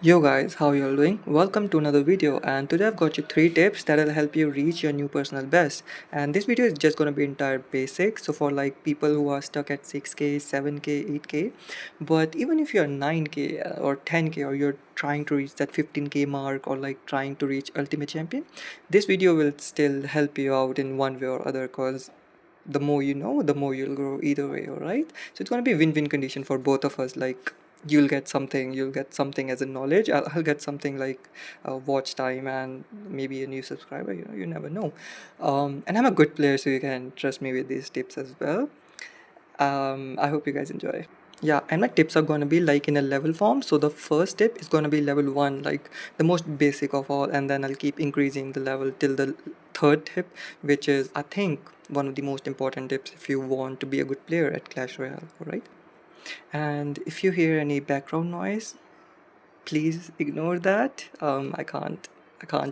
Yo guys, how you all doing? Welcome to another video, and today I've got you 3 tips that'll help you reach your new personal best. And this video is just gonna be entire basic, so for like people who are stuck at 6k, 7k, 8k. But even if you're 9k or 10k, or you're trying to reach that 15k mark, or like trying to reach ultimate champion, this video will still help you out in one way or other, cause the more you know, the more you'll grow either way. All right, so it's going to be win-win condition for both of us. Like, you'll get something as a knowledge. I'll get something like watch time and maybe a new subscriber. You never know. And I'm a good player, so you can trust me with these tips as well. I hope you guys enjoy. Yeah, and my tips are going to be like in a level form. So the first tip is going to be level 1, like the most basic of all, and then I'll keep increasing the level till the third tip, which is, I think, one of the most important tips if you want to be a good player at Clash Royale. All right, and if you hear any background noise, please ignore that. I can't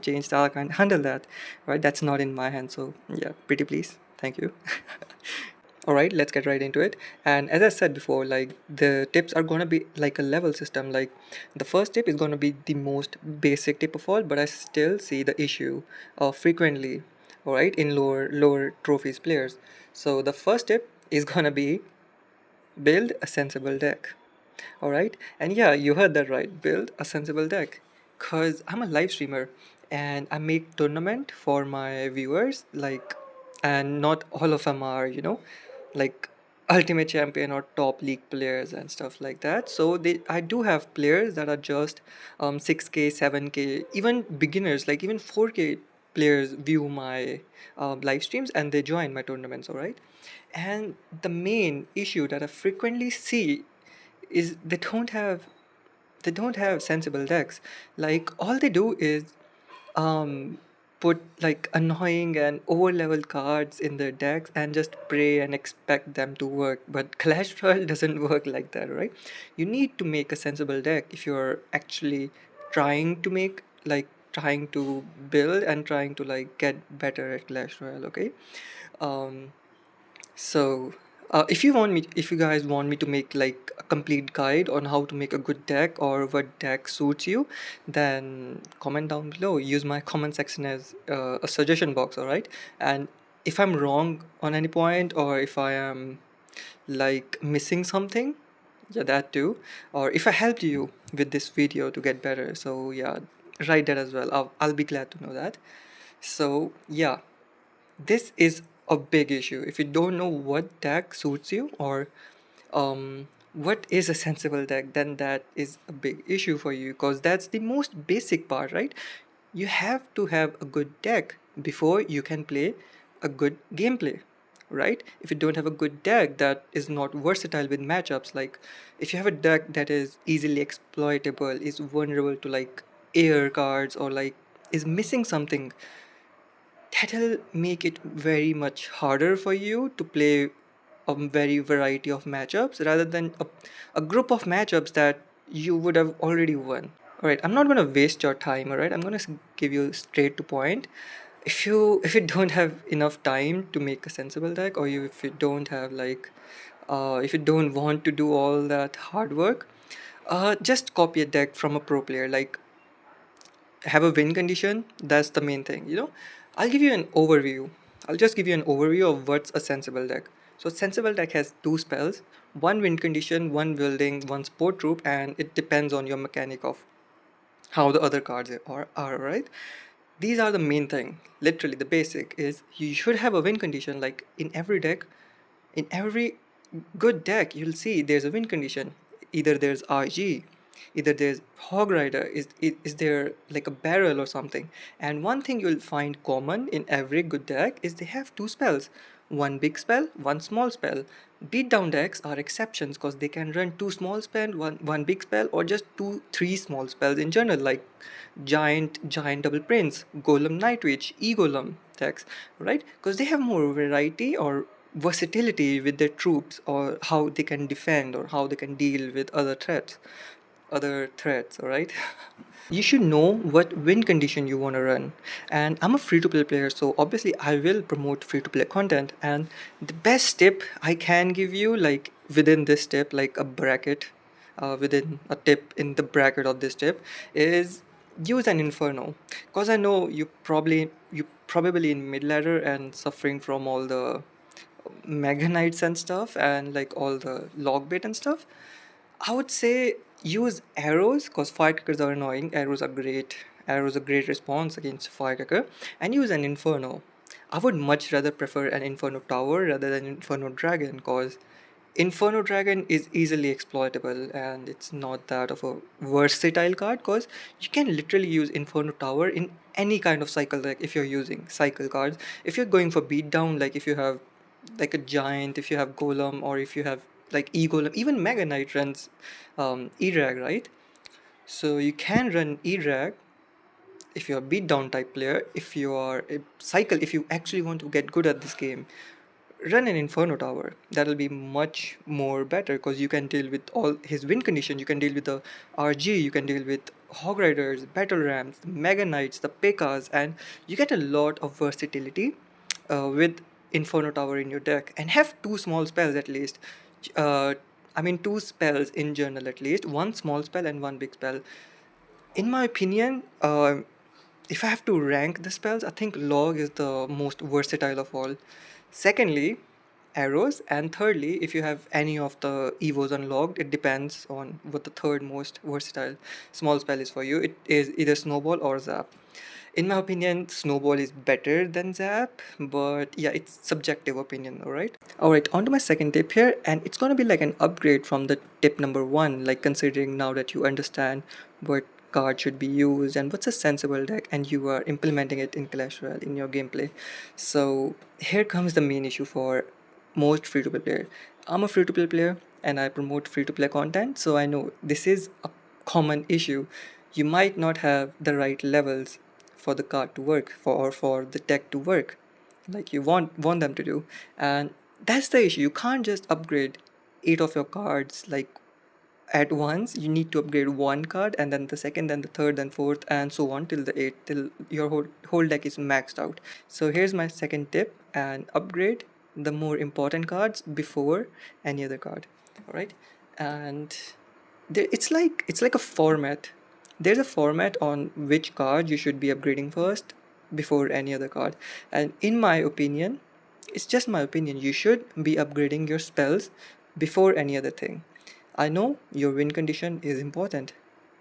change that. I can't handle that. Right, that's not in my hands. So yeah, pretty please, thank you. All right, let's get right into it. And as I said before, like the tips are going to be like a level system. Like the first tip is going to be the most basic tip of all, but I still see the issue frequently, all right, in lower trophies players. So the first tip is going to be build a sensible deck. All right, and yeah, you heard that right, build a sensible deck. Cause I'm a live streamer and I make tournament for my viewers, like, and not all of them are, like ultimate champion or top league players and stuff like that. So I do have players that are just 6k, 7k, even beginners, like even 4k players view my live streams and they join my tournaments. All right, and the main issue that I frequently see is they don't have sensible decks. Like all they do is um put like annoying and over leveled cards in their decks and just pray and expect them to work. But Clash Royale doesn't work like that, right? You need to make a sensible deck if you're actually trying to make, like, trying to build and trying to like get better at Clash Royale. Okay, um so, if you guys want me to make like a complete guide on how to make a good deck or what deck suits you, then comment down below. Use my comment section as a suggestion box, all right? And if I'm wrong on any point, or if I am like missing something, yeah, that too. Or if I helped you with this video to get better, so yeah, write that as well. I'll be glad to know that. So yeah, this is a big issue. If you don't know what deck suits you, or what is a sensible deck, then that is a big issue for you, because that's the most basic part, right? You have to have a good deck before you can play a good gameplay, right? If you don't have a good deck that is not versatile with matchups, like if you have a deck that is easily exploitable, is vulnerable to like air cards, or like is missing something, that'll make it very much harder for you to play a very variety of matchups, rather than a group of matchups that you would have already won. All right, I'm not going to waste your time. All right, I'm going to give you straight to point. If you don't have enough time to make a sensible deck, or if you don't have like if you don't want to do all that hard work, just copy a deck from a pro player. Like, have a win condition. That's the main thing, I'll give you an overview. I'll just give you an overview of what's a sensible deck. So sensible deck has two spells, one win condition, one building, one sport troop, and it depends on your mechanic of how the other cards are, right? These are the main thing. Literally the basic is you should have a win condition. Like in every deck, in every good deck, you'll see there's a win condition. Either there's RG, either there's Hog Rider, is there like a barrel or something. And one thing you'll find common in every good deck is they have two spells, one big spell, one small spell. Beatdown decks are exceptions because they can run two small spell, one big spell, or just two, three small spells in general, like giant double prince, golem nightwitch, e-golem decks, right? Because they have more variety or versatility with their troops, or how they can defend, or how they can deal with other threats. All right. You should know what win condition you want to run. And I'm a free to play player, so obviously I will promote free to play content. And the best tip I can give you, like within this tip, like a bracket, within a tip in the bracket of this tip is use an inferno, because I know you probably in mid ladder and suffering from all the mega knights and stuff and like all the log bait and stuff. I would say use arrows because firecrackers are annoying. Arrows are great. Arrows are great response against firecracker, and use an inferno. I would much rather prefer an inferno tower rather than inferno dragon because inferno dragon is easily exploitable and it's not that of a versatile card because you can literally use inferno tower in any kind of cycle. Like if you're using cycle cards, if you're going for beatdown, like if you have like a giant, if you have golem, or if you have like e-golem, even mega knight runs e-drag, right? So you can run e-drag if you're a beatdown type player. If you are a cycle, if you actually want to get good at this game, run an inferno tower. That'll be much more better because you can deal with all his win condition. You can deal with the RG, you can deal with hog riders, battle rams, the mega knights, the P.E.K.K.A.s, and you get a lot of versatility with inferno tower in your deck. And have two small spells at least. uh, I mean two spells in general, at least one small spell and one big spell. In my opinion, if I have to rank the spells, I think log is the most versatile of all. Secondly, arrows, and thirdly, if you have any of the evos unlocked, it depends on what the third most versatile small spell is for you. It is either snowball or zap. In my opinion, snowball is better than zap, but yeah, it's subjective opinion. All right, on to my second tip here, and it's going to be like an upgrade from the tip number one, like considering now that you understand what card should be used and what's a sensible deck, and you are implementing it in Clash Royale in your gameplay. So here comes the main issue for most free-to-play player. I'm a free-to-play player and I promote free-to-play content, so I know this is a common issue. You might not have the right levels for the card to work or for the deck to work like you want them to do, and that's the issue. You can't just upgrade eight of your cards like at once. You need to upgrade one card and then the second, then the third, then fourth, and so on till the eighth, till your whole deck is maxed out. So here's my second tip: and upgrade the more important cards before any other card. All right, and it's like a format. There's a format on which card you should be upgrading first before any other card. And in my opinion, it's just my opinion, you should be upgrading your spells before any other thing. I know your win condition is important.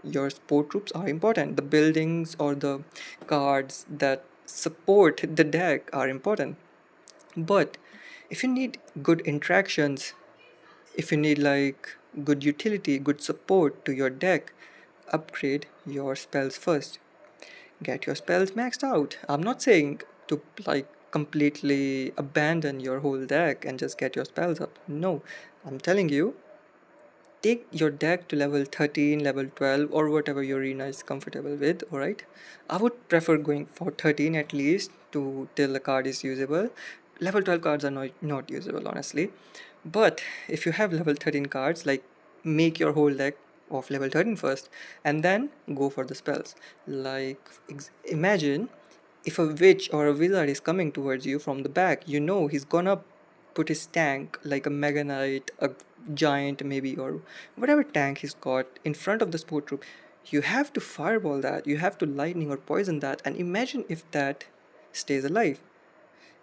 Your sport troops are important. The buildings or the cards that support the deck are important. But if you need good interactions, if you need like good utility, good support to your deck, upgrade your spells first. Get your spells maxed out. I'm not saying to like completely abandon your whole deck and just get your spells up. No, I'm telling you, take your deck to level 13, level 12, or whatever your arena is comfortable with. All right, I would prefer going for 13 at least to till the card is usable. Level 12 cards are not usable honestly, but if you have level 13 cards, like make your whole deck of level 13 first and then go for the spells. Like imagine if a witch or a wizard is coming towards you from the back, you know he's gonna put his tank like a mega knight, a giant maybe, or whatever tank he's got in front of the sport troop. You have to fireball that, you have to lightning or poison that, and imagine if that stays alive.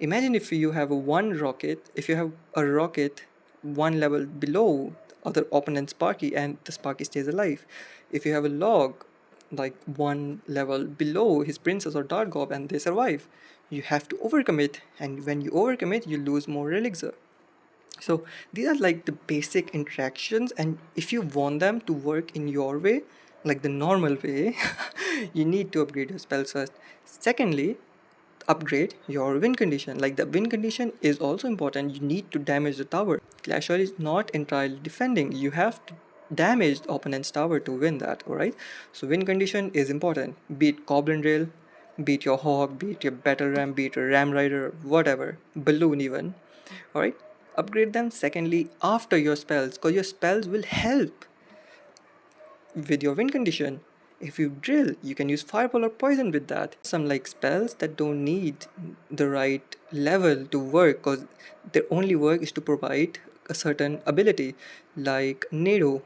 Imagine if you have a one rocket, if you have a rocket one level below other opponent's Sparky and the Sparky stays alive. If you have a log like one level below his princess or dark gob and they survive, you have to overcommit, and when you overcommit you lose more elixir. So these are like the basic interactions, and if you want them to work in your way, like the normal way, you need to upgrade your spells first. Secondly, upgrade your win condition. Like the win condition is also important. You need to damage the tower. Clash Royale is not entirely defending. You have to damage the opponent's tower to win that. Alright. So win condition is important. Beat Goblin Rail, beat your Hawk, beat your Battle Ram, beat your Ram Rider, whatever. Balloon even. Alright. Upgrade them secondly after your spells, because your spells will help with your win condition. If you drill, you can use fireball or poison with that. Some like spells that don't need the right level to work because their only work is to provide a certain ability, like Nado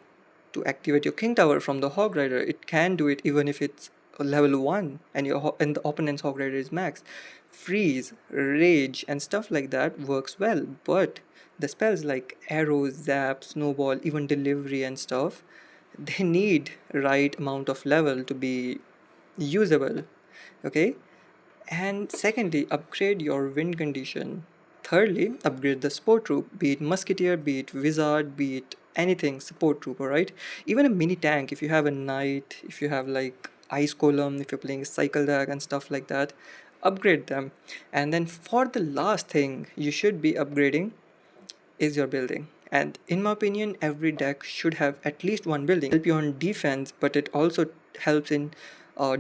to activate your king tower from the hog rider. It can do it even if it's level 1 and and the opponent's hog rider is max. Freeze, rage and stuff like that works well, but the spells like arrow, zap, snowball, even delivery and stuff, they need right amount of level to be usable. Okay. And secondly, upgrade your win condition. Thirdly, upgrade the support troop, be it musketeer, be it wizard, be it anything support troop, alright? Even a mini tank, if you have a knight, if you have like ice column, if you're playing a cycle deck and stuff like that, upgrade them. And then for the last thing you should be upgrading is your building. And in my opinion, every deck should have at least one building. Help you on defense, but it also helps in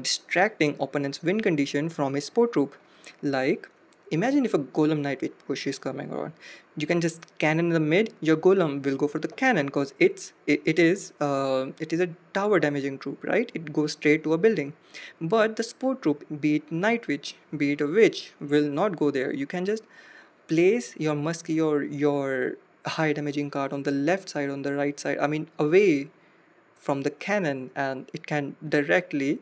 distracting opponent's win condition from his sport troop. Like, imagine if a golem knight with push is coming on. You can just cannon in the mid. Your golem will go for the cannon because it is a tower damaging troop, right? It goes straight to a building. But the sport troop, be it night witch, be it a witch, will not go there. You can just place your musky or your high damaging card on the left side, on the right side, I mean away from the cannon, and it can directly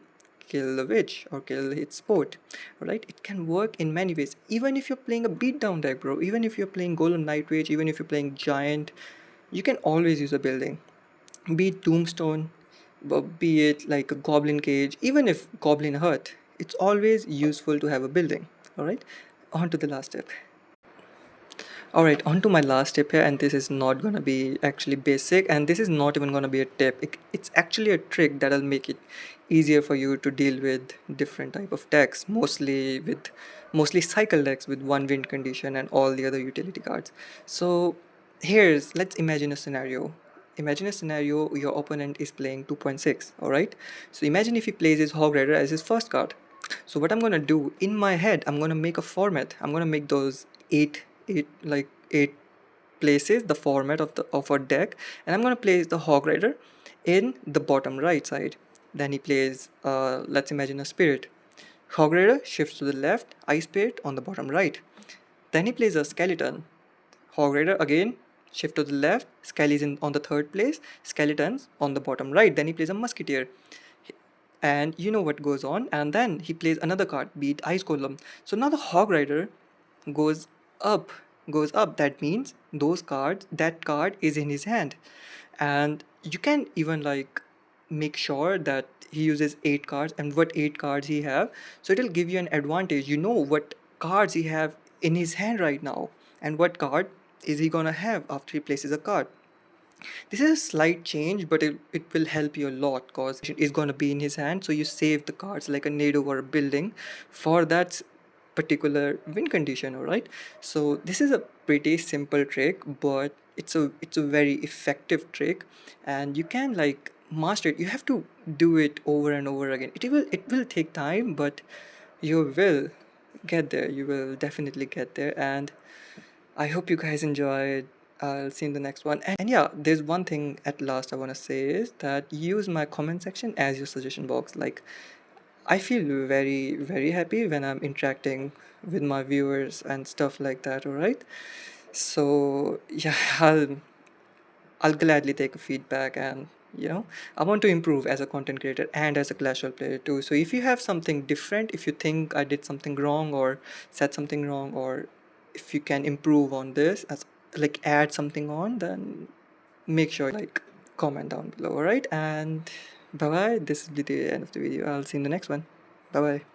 kill the witch or kill its sport. Alright, it can work in many ways. Even if you're playing a beatdown deck, bro, even if you're playing golem night witch, even if you're playing giant, you can always use a building. Be it tombstone, be it like a goblin cage, even if goblin hut, it's always useful to have a building. Alright, on to the last step. Alright, on to my last tip here, and this is not gonna be actually basic, and this is not even gonna be a tip. It's actually a trick that'll make it easier for you to deal with different type of decks, mostly cycle decks with one wind condition and all the other utility cards. So let's imagine a scenario. Imagine a scenario your opponent is playing 2.6, alright? So imagine if he plays his Hog Rider as his first card. So what I'm gonna do in my head, I'm gonna make a format. I'm gonna make those eight places the format of a deck, and I'm gonna place the Hog Rider in the bottom right side. Then he plays let's imagine a spirit. Hog Rider shifts to the left, Ice Spirit on the bottom right. Then he plays a skeleton. Hog Rider again shift to the left, Skelly is on the third place, skeletons on the bottom right. Then he plays a musketeer, and you know what goes on. And then he plays another card, be it Ice Golem. So now the Hog Rider goes up goes up. That means that card is in his hand, and you can even like make sure that he uses 8 cards and what 8 cards he have, so it'll give you an advantage. You know what cards he have in his hand right now and what card is he gonna have after he places a card. This is a slight change, but it will help you a lot because it is going to be in his hand. So you save the cards like a nado or a building for that particular win condition. All right. So this is a pretty simple trick, but it's a very effective trick, and you can like master it. You have to do it over and over again. It will take time, but you will get there. You will definitely get there, and I hope you guys enjoyed. I'll see you in the next one. And yeah, there's one thing at last I want to say is that use my comment section as your suggestion box. Like, I feel very, very happy when I'm interacting with my viewers and stuff like that, alright? So, yeah, I'll gladly take a feedback, and I want to improve as a content creator and as a Clash Royale player too. So if you have something different, if you think I did something wrong or said something wrong, or if you can improve on this, as like add something on, then make sure like comment down below. All right, and bye bye. This will be the end of the video. I'll see you in the next one. Bye bye.